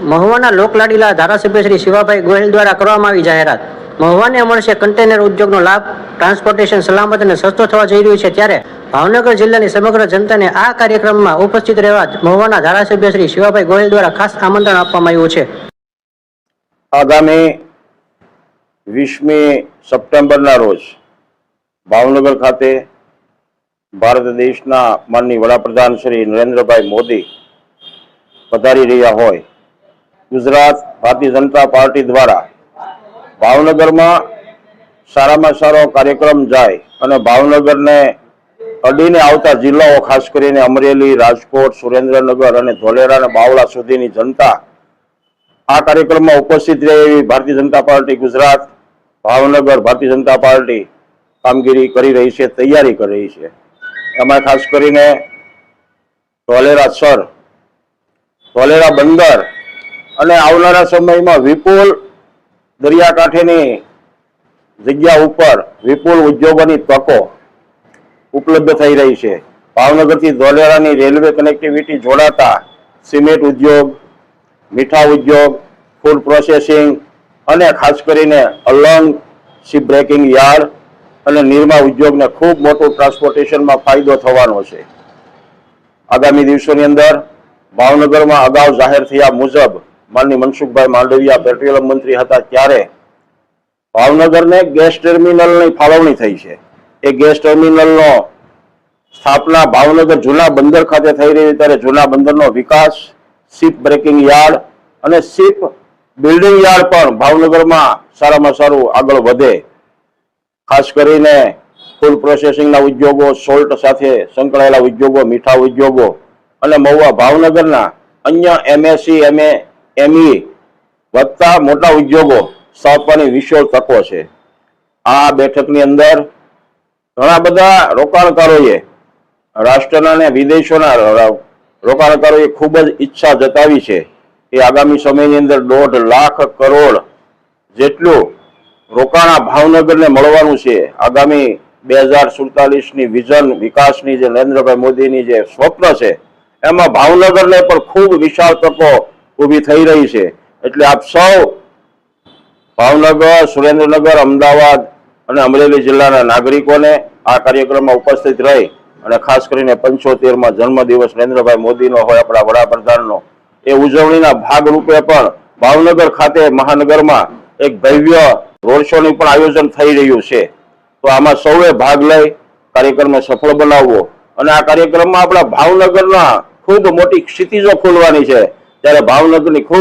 મહુવાના લોકલાડીલા ધારાસભ્ય શ્રી શિવાભાઈ ગોહિલ દ્વારા કરવામાં આવી જાહેરાત। મહુવાને મળશે કન્ટેનર ઉદ્યોગનો લાભ। ટ્રાન્સપોર્ટેશન સલામત અને સસ્તો થવા જઈ રહ્યું છે, ત્યારે ભાવનગર જિલ્લાની સમગ્ર જનતાને આ કાર્યક્રમમાં ઉપસ્થિત રહેવા મહુવાના ધારાસભ્ય શ્રી શિવાભાઈ ગોહિલ દ્વારા ખાસ આમંત્રણ આપવામાં આવ્યું છે। આગામી 20મી સપ્ટેમ્બરના રોજ ભાવનગર ખાતે ભારત દેશના માનનીય વડાપ્રધાન શ્રી નરેન્દ્રભાઈ મોદી પધારી રહ્યા હોય, ગુજરાત ભારતીય જનતા પાર્ટી દ્વારા ભાવનગરમાં સારામાં સારો કાર્યક્રમ જાય અને ભાવનગરને અડીને આવતા જિલ્લાઓ ખાસ કરીને અમરેલી, રાજકોટ, સુરેન્દ્રનગર અને ધોલેરા અને બાવળા સુધીની જનતા આ કાર્યક્રમમાં ઉપસ્થિત રહે એવી ભારતીય જનતા પાર્ટી ગુજરાત ભાવનગર ભારતીય જનતા પાર્ટી કામગીરી કરી રહી છે, તૈયારી કરી રહી છે। એમાં ખાસ કરીને ધોલેરા સર, ધોલેરા બંદર અને આવનારા સમયમાં વિપુલ દરિયાકાંઠેની જગ્યા ઉપર વિપુલ ઉદ્યોગોની તકો ઉપલબ્ધ થઈ રહી છે। ભાવનગરથી ધોલેરાની રેલવે કનેક્ટિવિટી જોડાતા સિમેન્ટ ઉદ્યોગ, મીઠા ઉદ્યોગ, ફૂડ પ્રોસેસિંગ અને ખાસ કરીને અલંગ શિપ બ્રેકિંગ યાર્ડ અને નિર્મા ઉદ્યોગને ખૂબ મોટું ટ્રાન્સપોર્ટેશનમાં ફાયદો થવાનો છે। આગામી દિવસોની અંદર ભાવનગરમાં અગાઉ જાહેર થયા મુજબ માનનીય મનસુખભાઈ માંડવિયા પેટ્રોલિયમ મંત્રી હતા ત્યારે ભાવનગરને ગેસ ટર્મિનલની ફાળવણી થઈ છે। એ ગેસ ટર્મિનલનો સ્થાપના ભાવનગર જૂના બંદર ખાતે થઈ રહી ત્યારે જૂના બંદરનો વિકાસ, શિપ બ્રેકિંગ યાર્ડ અને શિપ બિલ્ડિંગ યાર્ડ પણ ભાવનગરમાં સારામાં સારું આગળ વધે। ખાસ કરીને ફૂડ પ્રોસેસિંગના ઉદ્યોગો, સોલ્ટ સાથે સંકળાયેલા ઉદ્યોગો, મીઠા ઉદ્યોગો અને મહુવા ભાવનગરના અન્ય એમએસસી, એમઈ વધતા મોટા ઉદ્યોગો સ્થાપવાની વિશાળ તકો છે। આ બેઠકની અંદર ઘણા બધા રોકાણકારોએ, રાષ્ટ્રના અને વિદેશોના રોકાણકારોએ ખૂબ જ ઈચ્છા જતાવી છે કે આગામી સમયની અંદર 1.5 લાખ કરોડ જેટલું રોકાણ ભાવનગરને મળવાનું છે। આગામી 2047ની વિઝન વિકાસની જે નરેન્દ્રભાઈ મોદીની જે સ્વપ્ન છે એમાં ભાવનગરને પણ ખૂબ વિશાળ તકો ઊભી થઈ રહી છે। એટલે આપ સૌ ભાવનગર, સુરેન્દ્રનગર, અમદાવાદ અને અમરેલી જિલ્લાના નાગરિકોને આ કાર્યક્રમમાં ઉપસ્થિત રહી અને ખાસ કરીને 75માં જન્મદિવસ નરેન્દ્રભાઈ મોદીનો હોય, આપણા વડાપ્રધાનનો, એ ઉજવણીના ભાગરૂપે પણ ભાવનગર ખાતે મહાનગરમાં એક ભવ્ય રોડ શોનું પણ આયોજન થઈ રહ્યું છે। તો આમાં સૌએ ભાગ લઈ કાર્યક્રમને સફળ બનાવવો અને આ કાર્યક્રમમાં આપણા ભાવનગરના ખૂબ મોટી ક્ષિતિજો ખોલવાની છે, ત્યારે ભાવનગરની ખૂબ